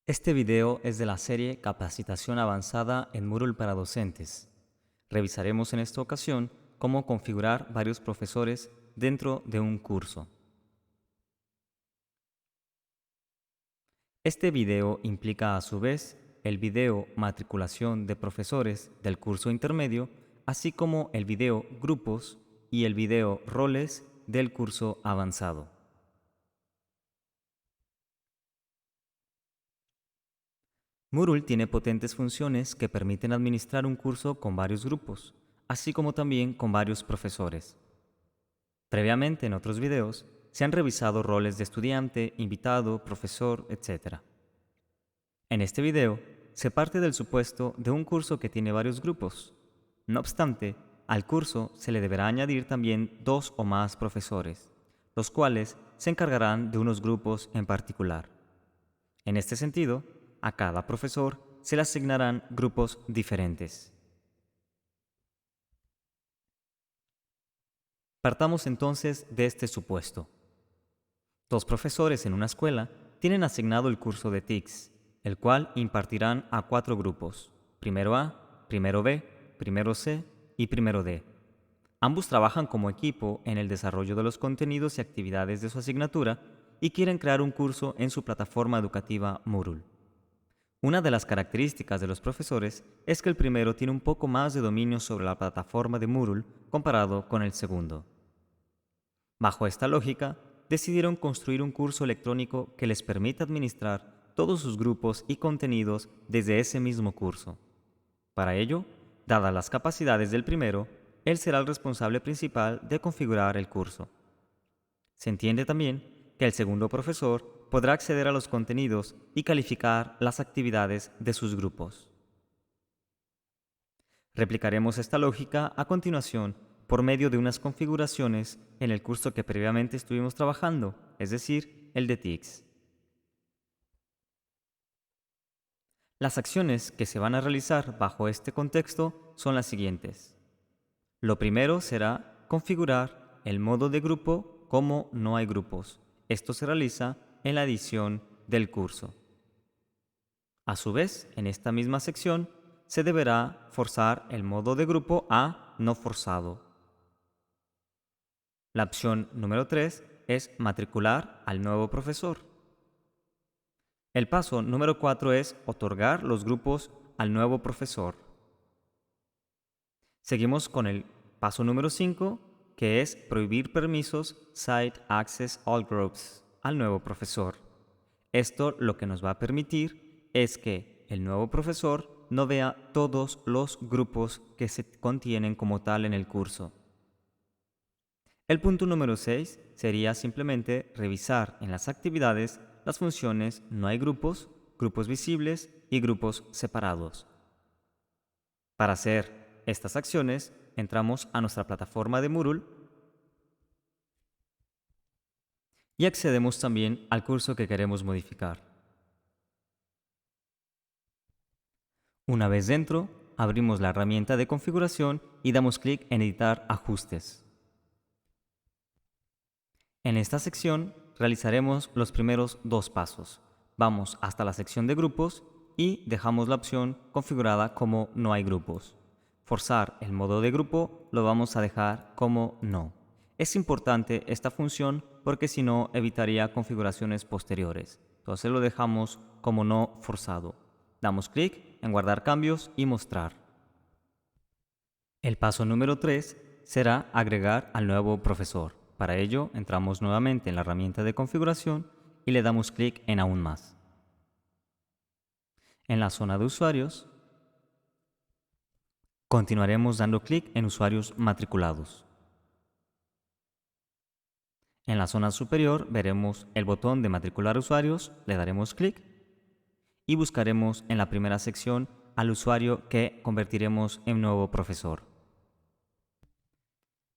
Este video es de la serie Capacitación Avanzada en Moodle para Docentes. Revisaremos en esta ocasión cómo configurar varios profesores dentro de un curso. Este video implica a su vez el video Matriculación de profesores del curso intermedio, así como el video Grupos y el video Roles del curso avanzado. Moodle tiene potentes funciones que permiten administrar un curso con varios grupos, así como también con varios profesores. Previamente en otros videos se han revisado roles de estudiante, invitado, profesor, etc. En este video se parte del supuesto de un curso que tiene varios grupos. No obstante, al curso se le deberá añadir también 2 o más profesores, los cuales se encargarán de unos grupos en particular. En este sentido, a cada profesor se le asignarán grupos diferentes. Partamos entonces de este supuesto. 2 profesores en una escuela tienen asignado el curso de TICS, el cual impartirán a 4 grupos, primero A, primero B, primero C y primero D. Ambos trabajan como equipo en el desarrollo de los contenidos y actividades de su asignatura y quieren crear un curso en su plataforma educativa Moodle. Una de las características de los profesores es que el primero tiene un poco más de dominio sobre la plataforma de Moodle comparado con el segundo. Bajo esta lógica, decidieron construir un curso electrónico que les permita administrar todos sus grupos y contenidos desde ese mismo curso. Para ello, dadas las capacidades del primero, él será el responsable principal de configurar el curso. Se entiende también que el segundo profesor podrá acceder a los contenidos y calificar las actividades de sus grupos. Replicaremos esta lógica a continuación por medio de unas configuraciones en el curso que previamente estuvimos trabajando, es decir, el de TICS. Las acciones que se van a realizar bajo este contexto son las siguientes. Lo primero será configurar el modo de grupo como no hay grupos. Esto se realiza en la edición del curso. A su vez, en esta misma sección, se deberá forzar el modo de grupo a no forzado. La opción número 3 es matricular al nuevo profesor. El paso número 4 es otorgar los grupos al nuevo profesor. Seguimos con el paso número 5, que es prohibir permisos Site Access All Groups al nuevo profesor. Esto lo que nos va a permitir es que el nuevo profesor no vea todos los grupos que se contienen como tal en el curso. El punto número 6 sería simplemente revisar en las actividades las funciones no hay grupos, grupos visibles y grupos separados. Para hacer estas acciones, entramos a nuestra plataforma de Moodle y accedemos también al curso que queremos modificar. Una vez dentro, abrimos la herramienta de configuración y damos clic en Editar ajustes. En esta sección realizaremos los primeros 2 pasos. Vamos hasta la sección de grupos y dejamos la opción configurada como no hay grupos. Forzar el modo de grupo lo vamos a dejar como no. Es importante esta función porque si no evitaría configuraciones posteriores. Entonces lo dejamos como no forzado. Damos clic en guardar cambios y mostrar. El paso número 3 será agregar al nuevo profesor. Para ello entramos nuevamente en la herramienta de configuración y le damos clic en aún más. En la zona de usuarios, continuaremos dando clic en usuarios matriculados. En la zona superior veremos el botón de matricular usuarios, le daremos clic y buscaremos en la primera sección al usuario que convertiremos en nuevo profesor.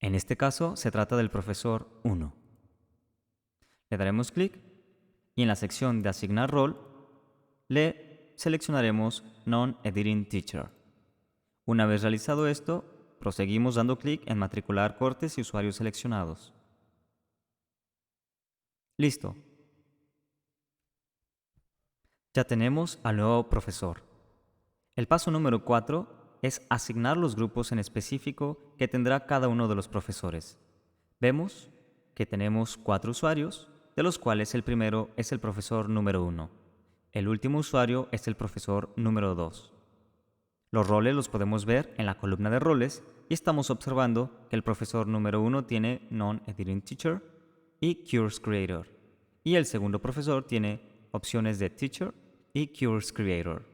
En este caso se trata del profesor 1. Le daremos clic y en la sección de asignar rol le seleccionaremos Non-Editing Teacher. Una vez realizado esto, proseguimos dando clic en matricular cortes y usuarios seleccionados. Listo. Ya tenemos al nuevo profesor. El paso número 4 es asignar los grupos en específico que tendrá cada uno de los profesores. Vemos que tenemos 4 usuarios, de los cuales el primero es el profesor número 1. El último usuario es el profesor número 2. Los roles los podemos ver en la columna de roles y estamos observando que el profesor número 1 tiene Non-Editing Teacher y Course Creator, y el segundo profesor tiene opciones de Teacher y Course Creator.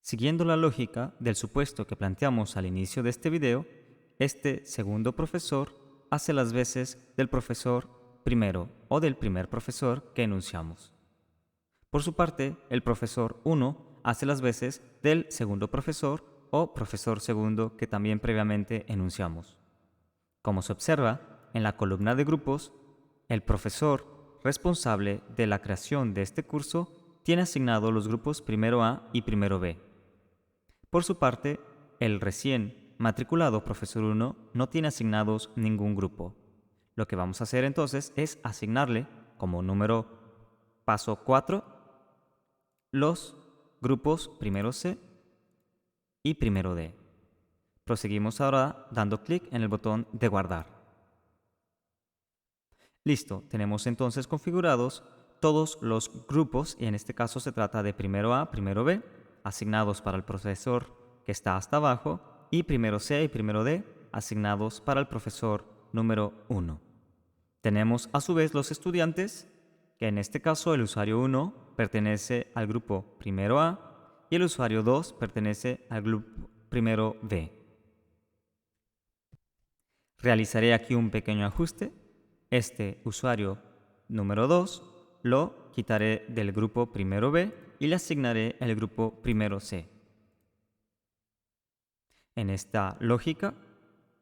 Siguiendo la lógica del supuesto que planteamos al inicio de este video, este segundo profesor hace las veces del profesor primero o del primer profesor que enunciamos. Por su parte, el profesor 1 hace las veces del segundo profesor o profesor segundo que también previamente enunciamos. Como se observa, en la columna de grupos, el profesor responsable de la creación de este curso tiene asignados los grupos primero A y primero B. Por su parte, el recién matriculado profesor 1 no tiene asignados ningún grupo. Lo que vamos a hacer entonces es asignarle como número paso 4 los grupos primero C y primero D. Proseguimos ahora dando clic en el botón de guardar. Listo, tenemos entonces configurados todos los grupos, y en este caso se trata de primero A, primero B, asignados para el profesor que está hasta abajo, y primero C y primero D, asignados para el profesor número 1. Tenemos a su vez los estudiantes, que en este caso el usuario 1 pertenece al grupo primero A y el usuario 2 pertenece al grupo primero B. Realizaré aquí un pequeño ajuste. Este usuario número 2 lo quitaré del grupo primero B y le asignaré el grupo primero C. En esta lógica,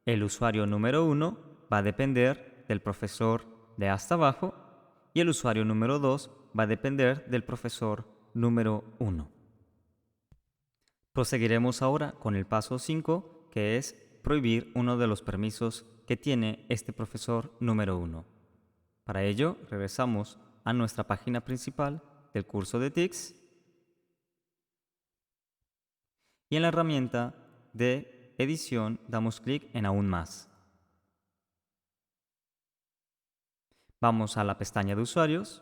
el usuario número 1 va a depender del profesor de hasta abajo y el usuario número 2 va a depender del profesor número 1. Proseguiremos ahora con el paso 5, que es prohibir uno de los permisos que tiene este profesor número 1. Para ello, regresamos a nuestra página principal del curso de TICS y en la herramienta de edición damos clic en Aún más. Vamos a la pestaña de usuarios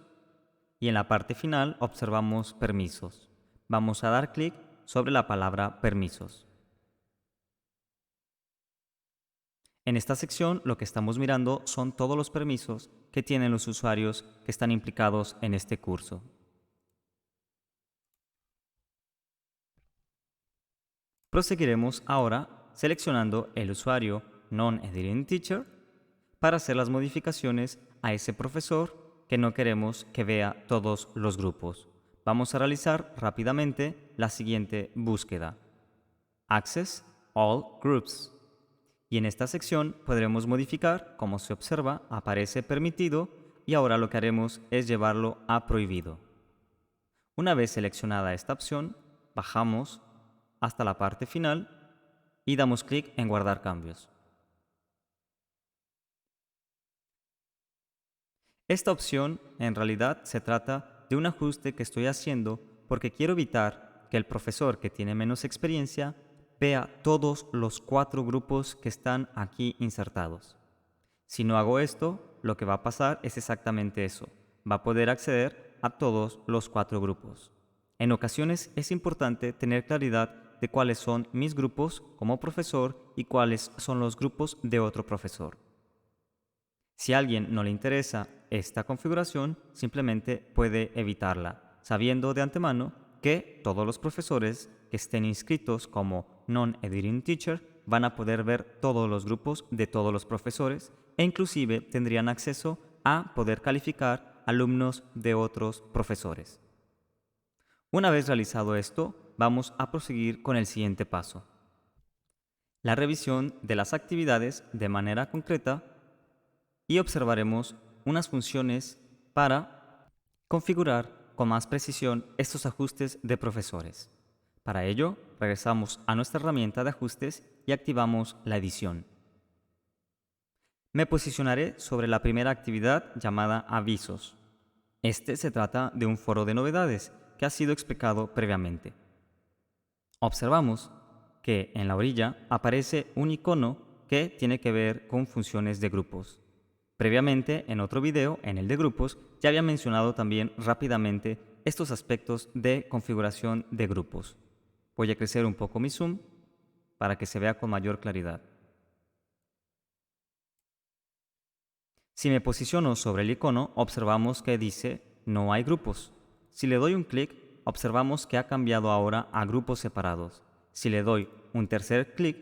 y en la parte final observamos permisos. Vamos a dar clic sobre la palabra permisos. En esta sección lo que estamos mirando son todos los permisos que tienen los usuarios que están implicados en este curso. Proseguiremos ahora seleccionando el usuario Non-Editing Teacher para hacer las modificaciones a ese profesor que no queremos que vea todos los grupos. Vamos a realizar rápidamente la siguiente búsqueda: Access All Groups. Y en esta sección podremos modificar, como se observa, aparece permitido y ahora lo que haremos es llevarlo a prohibido. Una vez seleccionada esta opción, bajamos hasta la parte final y damos clic en guardar cambios. Esta opción en realidad se trata de un ajuste que estoy haciendo porque quiero evitar que el profesor que tiene menos experiencia vea todos los 4 grupos que están aquí insertados. Si no hago esto, lo que va a pasar es exactamente eso. Va a poder acceder a todos los 4 grupos. En ocasiones es importante tener claridad de cuáles son mis grupos como profesor y cuáles son los grupos de otro profesor. Si a alguien no le interesa esta configuración, simplemente puede evitarla, sabiendo de antemano que todos los profesores que estén inscritos como Non-Editing Teacher van a poder ver todos los grupos de todos los profesores e inclusive tendrían acceso a poder calificar alumnos de otros profesores. Una vez realizado esto, vamos a proseguir con el siguiente paso: la revisión de las actividades de manera concreta, y observaremos unas funciones para configurar con más precisión estos ajustes de profesores. Para ello, regresamos a nuestra herramienta de ajustes y activamos la edición. Me posicionaré sobre la primera actividad llamada avisos. Este se trata de un foro de novedades que ha sido explicado previamente. Observamos que en la orilla aparece un icono que tiene que ver con funciones de grupos. Previamente, en otro video, en el de grupos, ya había mencionado también rápidamente estos aspectos de configuración de grupos. Voy a crecer un poco mi zoom para que se vea con mayor claridad. Si me posiciono sobre el icono, observamos que dice no hay grupos. Si le doy un clic, observamos que ha cambiado ahora a grupos separados. Si le doy un tercer clic,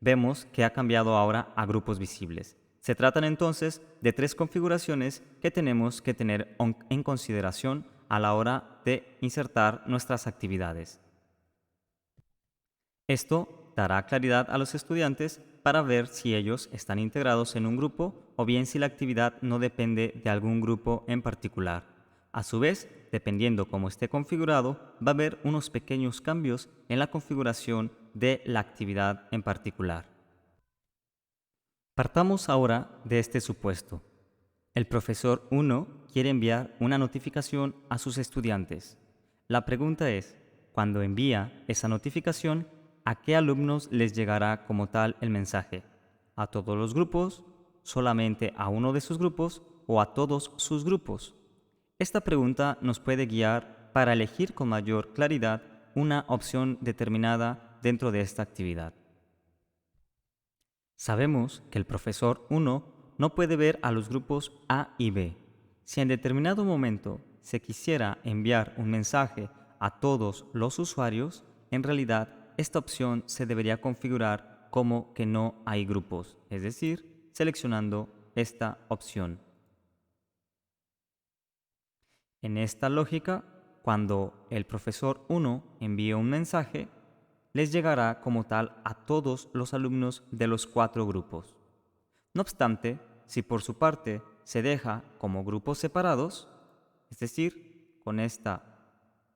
vemos que ha cambiado ahora a grupos visibles. Se tratan entonces de tres configuraciones que tenemos que tener en consideración a la hora de insertar nuestras actividades. Esto dará claridad a los estudiantes para ver si ellos están integrados en un grupo o bien si la actividad no depende de algún grupo en particular. A su vez, dependiendo cómo esté configurado, va a haber unos pequeños cambios en la configuración de la actividad en particular. Partamos ahora de este supuesto. El profesor 1 quiere enviar una notificación a sus estudiantes. La pregunta es, cuando envía esa notificación, ¿a qué alumnos les llegará como tal el mensaje? ¿A todos los grupos? ¿Solamente a uno de sus grupos? ¿O a todos sus grupos? Esta pregunta nos puede guiar para elegir con mayor claridad una opción determinada dentro de esta actividad. Sabemos que el profesor 1 no puede ver a los grupos A y B. Si en determinado momento se quisiera enviar un mensaje a todos los usuarios, en realidad esta opción se debería configurar como que no hay grupos, es decir, seleccionando esta opción. En esta lógica, cuando el profesor 1 envíe un mensaje, les llegará como tal a todos los alumnos de los 4 grupos. No obstante, si por su parte se deja como grupos separados, es decir, con esta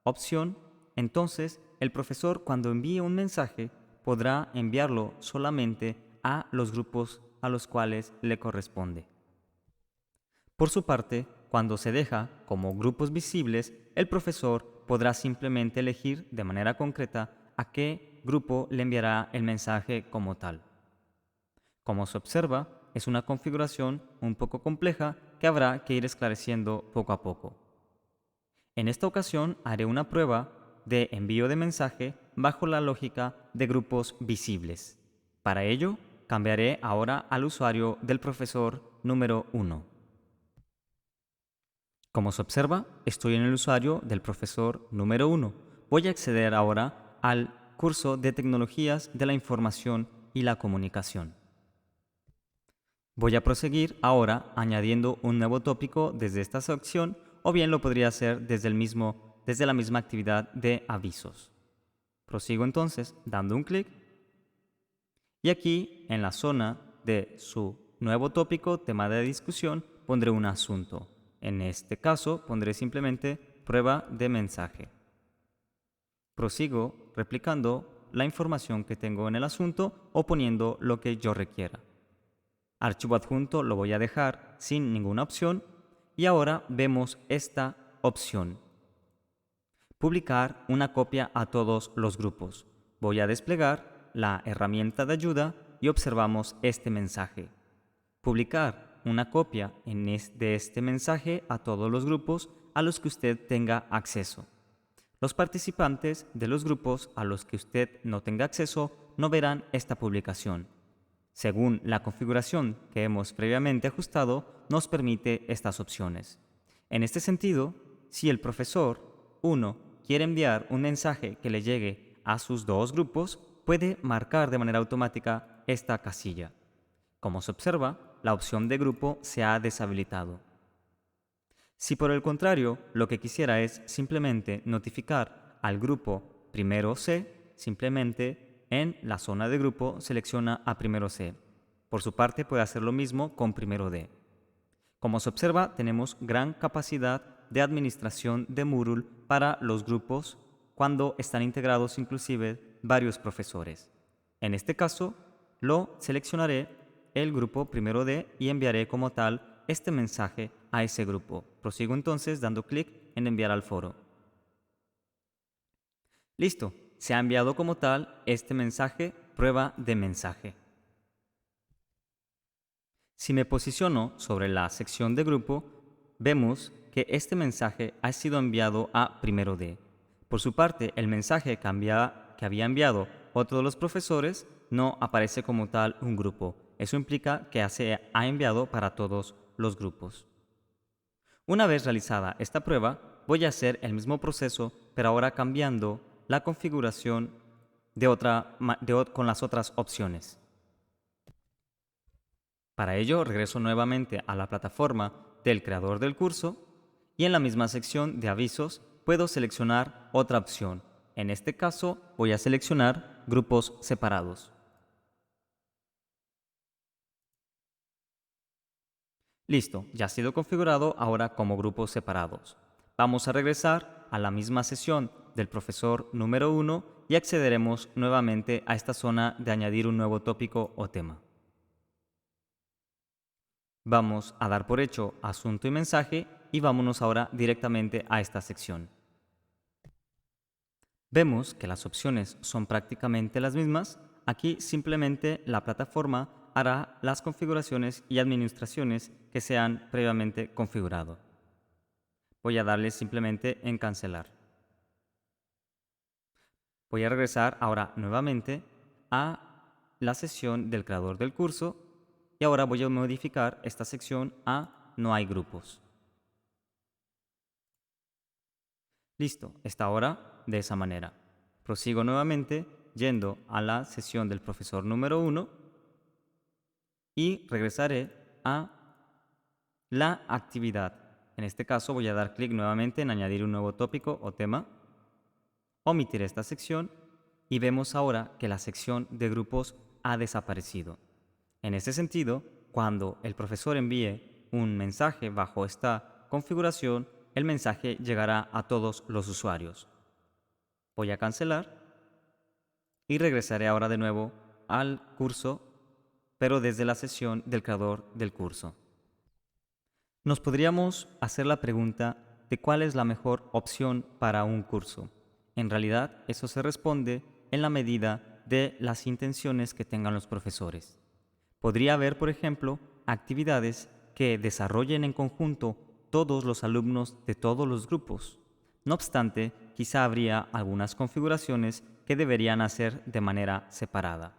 opción, entonces el profesor cuando envíe un mensaje podrá enviarlo solamente a los grupos a los cuales le corresponde. Por su parte, cuando se deja como grupos visibles, el profesor podrá simplemente elegir de manera concreta a qué grupo le enviará el mensaje como tal. Como se observa, es una configuración un poco compleja que habrá que ir esclareciendo poco a poco. En esta ocasión haré una prueba de envío de mensaje bajo la lógica de grupos visibles. Para ello, cambiaré ahora al usuario del profesor número 1. Como se observa, estoy en el usuario del profesor número 1. Voy a acceder ahora al curso de Tecnologías de la Información y la Comunicación. Voy a proseguir ahora añadiendo un nuevo tópico desde esta sección o bien lo podría hacer desde la misma actividad de avisos. Prosigo entonces dando un clic y aquí en la zona de su nuevo tópico, tema de discusión, pondré un asunto. En este caso pondré simplemente prueba de mensaje. Prosigo replicando la información que tengo en el asunto o poniendo lo que yo requiera. Archivo adjunto lo voy a dejar sin ninguna opción y ahora vemos esta opción. Publicar una copia a todos los grupos. Voy a desplegar la herramienta de ayuda y observamos este mensaje. Publicar una copia de este mensaje a todos los grupos a los que usted tenga acceso. Los participantes de los grupos a los que usted no tenga acceso no verán esta publicación. Según la configuración que hemos previamente ajustado, nos permite estas opciones. En este sentido, si el profesor 1 quiere enviar un mensaje que le llegue a sus dos grupos, puede marcar de manera automática esta casilla. Como se observa, la opción de grupo se ha deshabilitado. Si por el contrario lo que quisiera es simplemente notificar al grupo primero C, simplemente en la zona de grupo selecciona a primero C. Por su parte puede hacer lo mismo con primero D. Como se observa, tenemos gran capacidad de administración de Moodle para los grupos cuando están integrados inclusive varios profesores. En este caso, lo seleccionaré el grupo primero D y enviaré como tal este mensaje a ese grupo. Prosigo entonces dando clic en enviar al foro. Listo, se ha enviado como tal este mensaje, prueba de mensaje. Si me posiciono sobre la sección de grupo, vemos que este mensaje ha sido enviado a primero D. Por su parte, el mensaje que había enviado otro de los profesores no aparece como tal un grupo. Eso implica que se ha enviado para todos los grupos. Una vez realizada esta prueba, voy a hacer el mismo proceso, pero ahora cambiando la configuración con las otras opciones. Para ello, regreso nuevamente a la plataforma del creador del curso y en la misma sección de avisos puedo seleccionar otra opción. En este caso, voy a seleccionar grupos separados. Listo, ya ha sido configurado ahora como grupos separados. Vamos a regresar a la misma sesión del profesor número 1 y accederemos nuevamente a esta zona de añadir un nuevo tópico o tema. Vamos a dar por hecho asunto y mensaje y vámonos ahora directamente a esta sección. Vemos que las opciones son prácticamente las mismas. Aquí simplemente la plataforma hará las configuraciones y administraciones que se han previamente configurado. Voy a darle simplemente en cancelar. Voy a regresar ahora nuevamente a la sesión del creador del curso y ahora voy a modificar esta sección a no hay grupos. Listo, está ahora de esa manera. Prosigo nuevamente yendo a la sesión del profesor número 1 y regresaré a la actividad. En este caso voy a dar clic nuevamente en añadir un nuevo tópico o tema, omitir esta sección y vemos ahora que la sección de grupos ha desaparecido. En este sentido, cuando el profesor envíe un mensaje bajo esta configuración, el mensaje llegará a todos los usuarios. Voy a cancelar y regresaré ahora de nuevo al curso, pero desde la sesión del creador del curso. Nos podríamos hacer la pregunta de cuál es la mejor opción para un curso. En realidad, eso se responde en la medida de las intenciones que tengan los profesores. Podría haber, por ejemplo, actividades que desarrollen en conjunto todos los alumnos de todos los grupos. No obstante, quizá habría algunas configuraciones que deberían hacer de manera separada.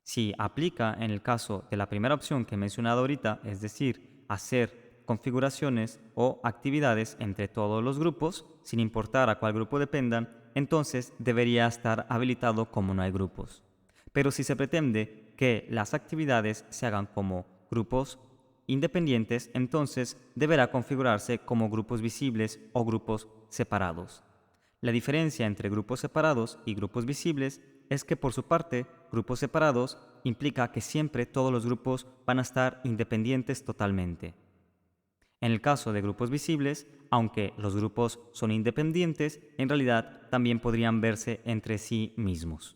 Si aplica en el caso de la primera opción que he mencionado ahorita, es decir, hacer configuraciones o actividades entre todos los grupos, sin importar a cuál grupo dependan, entonces debería estar habilitado como no hay grupos. Pero si se pretende que las actividades se hagan como grupos independientes, entonces deberá configurarse como grupos visibles o grupos separados. La diferencia entre grupos separados y grupos visibles es que por su parte, grupos separados implica que siempre todos los grupos van a estar independientes totalmente. En el caso de grupos visibles, aunque los grupos son independientes, en realidad también podrían verse entre sí mismos.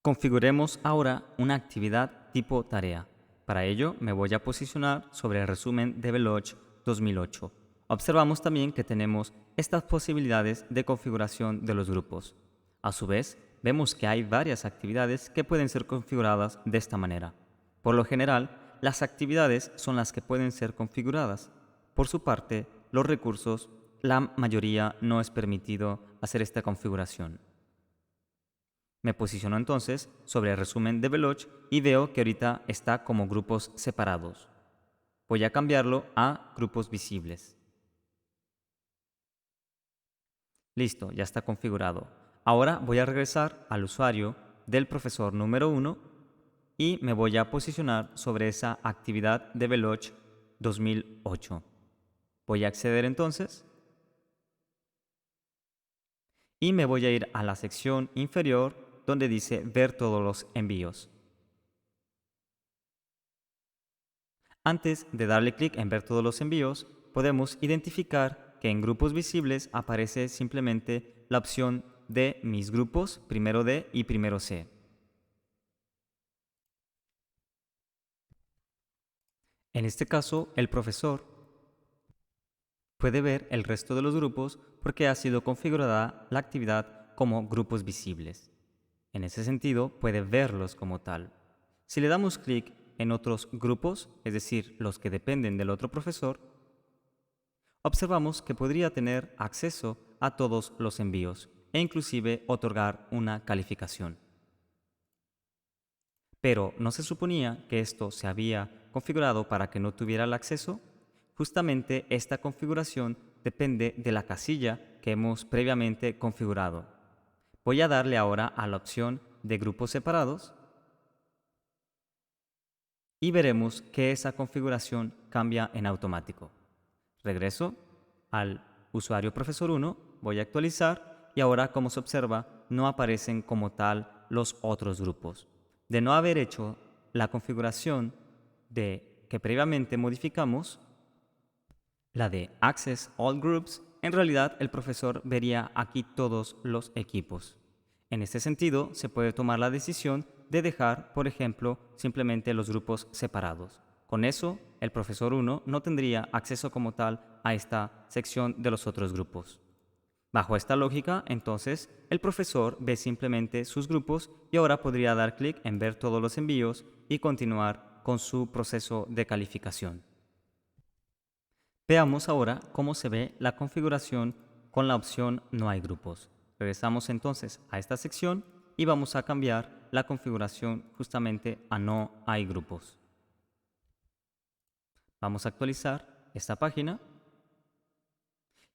Configuremos ahora una actividad tipo tarea. Para ello me voy a posicionar sobre el resumen de Veloce 2008. Observamos también que tenemos estas posibilidades de configuración de los grupos. A su vez, vemos que hay varias actividades que pueden ser configuradas de esta manera. Por lo general, las actividades son las que pueden ser configuradas. Por su parte, los recursos, la mayoría no es permitido hacer esta configuración. Me posiciono entonces sobre el resumen de Veloce y veo que ahorita está como grupos separados. Voy a cambiarlo a grupos visibles. Listo, ya está configurado. Ahora voy a regresar al usuario del profesor número 1 y me voy a posicionar sobre esa actividad de Veloce 2008. Voy a acceder entonces y me voy a ir a la sección inferior donde dice ver todos los envíos. Antes de darle clic en ver todos los envíos, podemos identificar que en grupos visibles aparece simplemente la opción de mis grupos, primero D y primero C. En este caso, el profesor puede ver el resto de los grupos porque ha sido configurada la actividad como grupos visibles. En ese sentido, puede verlos como tal. Si le damos clic en otros grupos, es decir, los que dependen del otro profesor, observamos que podría tener acceso a todos los envíos e inclusive otorgar una calificación. Pero ¿no se suponía que esto se había configurado para que no tuviera el acceso? Justamente esta configuración depende de la casilla que hemos previamente configurado. Voy a darle ahora a la opción de grupos separados y veremos que esa configuración cambia en automático. Regreso al usuario profesor 1, voy a actualizar y ahora, como se observa, no aparecen como tal los otros grupos. De no haber hecho la configuración que previamente modificamos, la de Access All Groups, en realidad el profesor vería aquí todos los equipos. En este sentido, se puede tomar la decisión de dejar, por ejemplo, simplemente los grupos separados. Con eso, el profesor 1 no tendría acceso como tal a esta sección de los otros grupos. Bajo esta lógica, entonces, el profesor ve simplemente sus grupos y ahora podría dar clic en ver todos los envíos y continuar con su proceso de calificación. Veamos ahora cómo se ve la configuración con la opción No hay grupos. Regresamos entonces a esta sección y vamos a cambiar la configuración justamente a No hay grupos. Vamos a actualizar esta página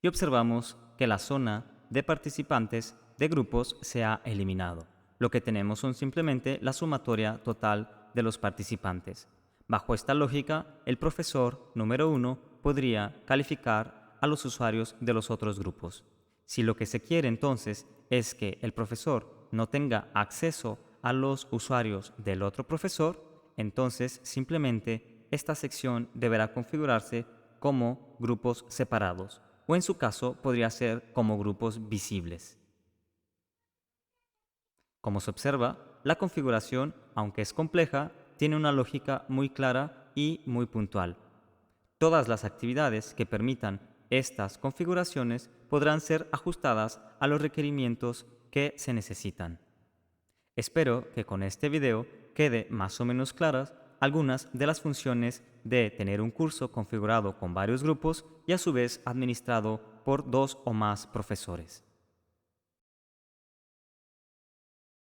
y observamos que la zona de participantes de grupos se ha eliminado. Lo que tenemos son simplemente la sumatoria total de los participantes. Bajo esta lógica, el profesor número 1 podría calificar a los usuarios de los otros grupos. Si lo que se quiere entonces es que el profesor no tenga acceso a los usuarios del otro profesor, entonces simplemente esta sección deberá configurarse como grupos separados, o en su caso podría ser como grupos visibles. Como se observa, la configuración, aunque es compleja, tiene una lógica muy clara y muy puntual. Todas las actividades que permitan estas configuraciones podrán ser ajustadas a los requerimientos que se necesitan. Espero que con este video quede más o menos claras algunas de las funciones de tener un curso configurado con varios grupos y a su vez administrado por 2 o más profesores.